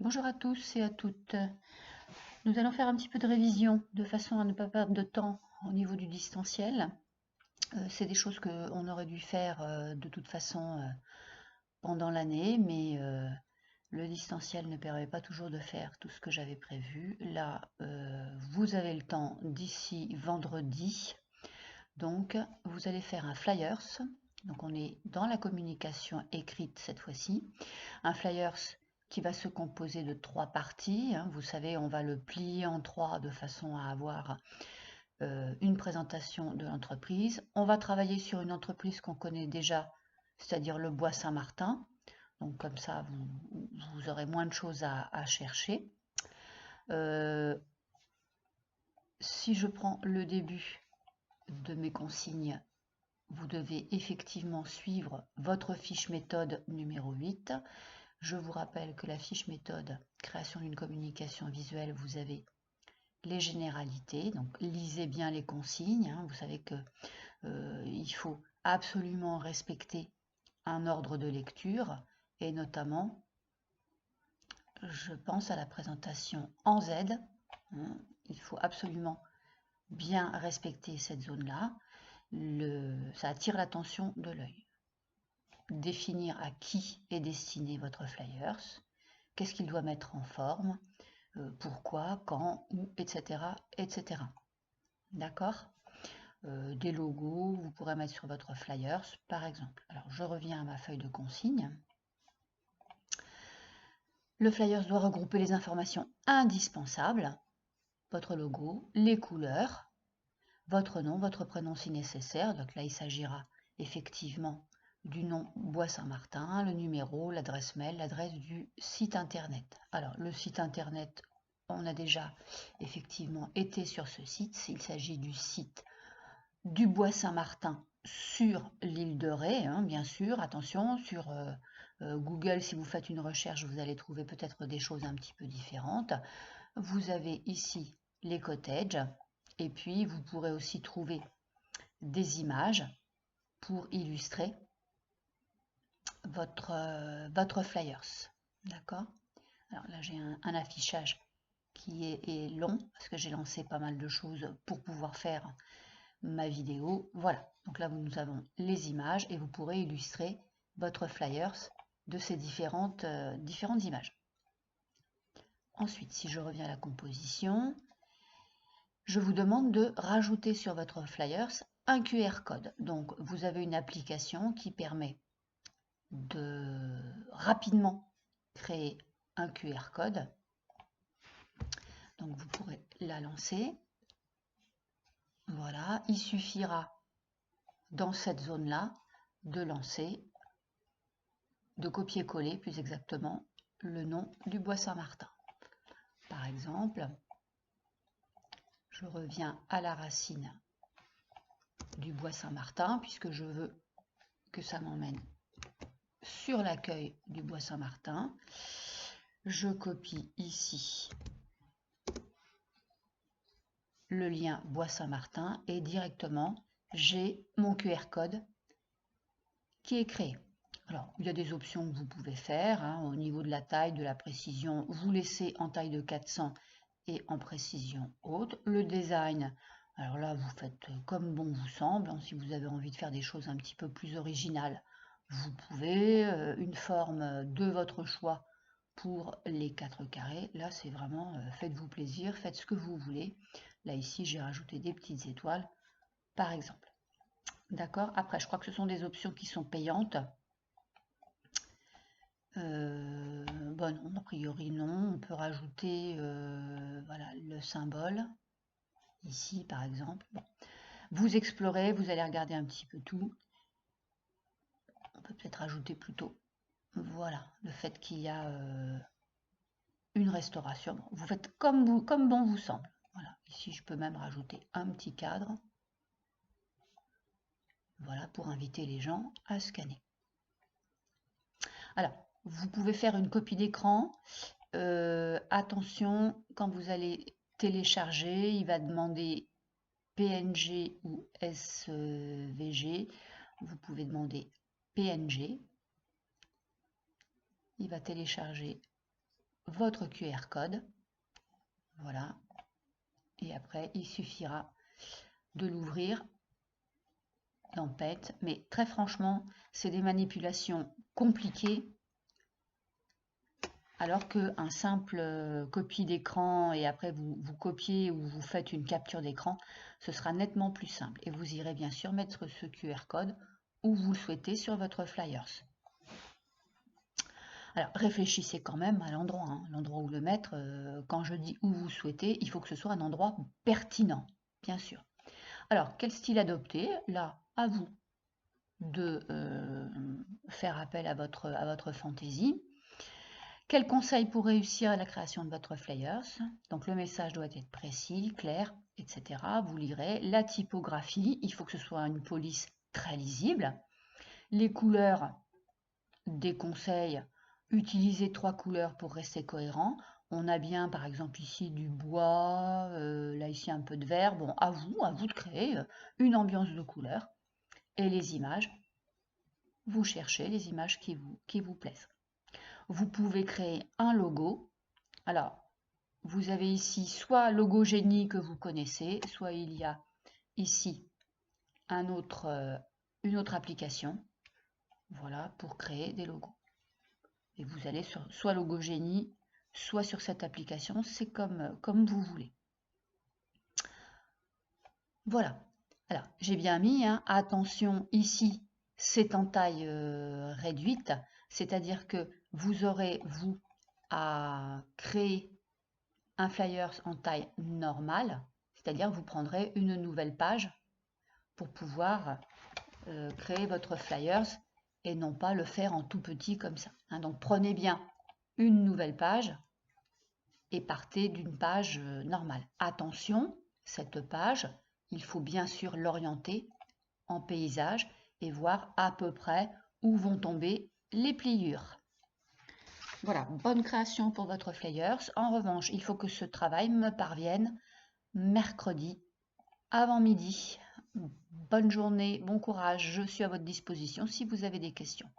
Bonjour à tous et à toutes. Nous allons faire un petit peu de révision de façon à ne pas perdre de temps au niveau du distanciel. C'est des choses qu'on aurait dû faire de toute façon pendant l'année, mais le distanciel ne permet pas toujours de faire tout ce que j'avais prévu. Là, vous avez le temps d'ici vendredi. Donc, vous allez faire un flyers. Donc, on est dans la communication écrite cette fois-ci. Un flyers qui va se composer de 3 parties. Vous savez, on va le plier en 3 de façon à avoir une présentation de l'entreprise. On va travailler sur une entreprise qu'on connaît déjà, c'est-à-dire le Bois Saint-Martin. Donc comme ça, vous aurez moins de choses à chercher. Si je prends le début de mes consignes, vous devez effectivement suivre votre fiche méthode numéro 8. Je vous rappelle que la fiche méthode création d'une communication visuelle, vous avez les généralités, donc lisez bien les consignes. Vous savez que il faut absolument respecter un ordre de lecture et notamment, je pense à la présentation en Z. Il faut absolument bien respecter cette zone-là. Ça attire l'attention de l'œil. Définir à qui est destiné votre flyers, qu'est-ce qu'il doit mettre en forme, pourquoi, quand, où, etc. etc. D'accord. Des logos, vous pourrez mettre sur votre flyers, par exemple. Alors, je reviens à ma feuille de consigne. Le flyers doit regrouper les informations indispensables, votre logo, les couleurs, votre nom, votre prénom si nécessaire. Donc là, il s'agira effectivement du nom Bois Saint-Martin, le numéro, l'adresse mail, l'adresse du site internet. Alors, le site internet, on a déjà effectivement été sur ce site. Il s'agit du site du Bois Saint-Martin sur l'île de Ré, bien sûr. Attention, sur Google, si vous faites une recherche, vous allez trouver peut-être des choses un petit peu différentes. Vous avez ici les cottages, et puis vous pourrez aussi trouver des images pour illustrer votre flyers. D'accord. Alors là, j'ai un affichage qui est long, parce que j'ai lancé pas mal de choses pour pouvoir faire ma vidéo. Voilà, donc là nous avons les images et vous pourrez illustrer votre flyers de ces différentes images. Ensuite, si je reviens à la composition, je vous demande de rajouter sur votre flyers un QR code. Donc vous avez une application qui permet de rapidement créer un QR code. Donc vous pourrez la lancer. Voilà, il suffira dans cette zone-là de lancer, de copier-coller plus exactement, le nom du Bois Saint-Martin. Par exemple, je reviens à la racine du Bois Saint-Martin puisque je veux que ça m'emmène sur l'accueil du Bois Saint-Martin. Je copie ici le lien Bois Saint-Martin et directement j'ai mon QR code qui est créé. Alors, il y a des options que vous pouvez faire au niveau de la taille, de la précision. Vous laissez en taille de 400 et en précision haute. Le design, alors là, vous faites comme bon vous semble. Si vous avez envie de faire des choses un petit peu plus originales, vous pouvez. Une forme de votre choix pour les 4 carrés. Là, c'est vraiment faites-vous plaisir, faites ce que vous voulez. Là, ici, j'ai rajouté des petites étoiles, par exemple. D'accord. Après, je crois que ce sont des options qui sont payantes. Bon, non, a priori non. On peut rajouter voilà, le symbole, ici par exemple. Bon. Vous explorez, vous allez regarder un petit peu tout. On peut peut-être rajouter plutôt, voilà, le fait qu'il y a une restauration. Bon, vous faites comme bon vous semble. Voilà, ici je peux même rajouter un petit cadre. Voilà, pour inviter les gens à scanner. Alors, vous pouvez faire une copie d'écran. Attention, quand vous allez télécharger, il va demander PNG ou SVG. Vous pouvez demander PNG. Il va télécharger votre QR code. Voilà. Et après, il suffira de l'ouvrir. Tempête, mais très franchement, c'est des manipulations compliquées, alors qu'un simple copie d'écran et après vous copiez ou vous faites une capture d'écran, ce sera nettement plus simple. Et vous irez bien sûr mettre ce QR code où vous le souhaitez sur votre flyers. Alors réfléchissez quand même à l'endroit, hein, l'endroit où le mettre. Quand je dis où vous souhaitez, il faut que ce soit un endroit pertinent, bien sûr. Alors, quel style adopter? Là, à vous de faire appel à votre fantaisie. Quel conseil pour réussir à la création de votre flyers? Donc le message doit être précis, clair, etc. Vous lirez la typographie, il faut que ce soit une police très lisible. Les couleurs, des conseils, utilisez 3 couleurs pour rester cohérent. On a bien par exemple ici du bois, là ici un peu de vert. Bon, à vous de créer une ambiance de couleurs. Et les images, vous cherchez les images qui vous plaisent. Vous pouvez créer un logo. Alors, vous avez ici soit Logo Génie que vous connaissez, soit il y a ici une autre application, voilà, pour créer des logos. Et vous allez sur soit Logo Génie, soit sur cette application, c'est comme vous voulez. Voilà. Alors, j'ai bien mis, hein, attention, ici, c'est en taille réduite, c'est-à-dire que vous aurez, vous, à créer un flyers en taille normale, c'est-à-dire vous prendrez une nouvelle page pour pouvoir créer votre flyers et non pas le faire en tout petit comme ça. Hein. Donc prenez bien une nouvelle page et partez d'une page normale. Attention, cette page, il faut bien sûr l'orienter en paysage et voir à peu près où vont tomber les pliures. Voilà, bonne création pour votre flyers. En revanche, il faut que ce travail me parvienne mercredi avant midi. Bonne journée, bon courage, je suis à votre disposition si vous avez des questions.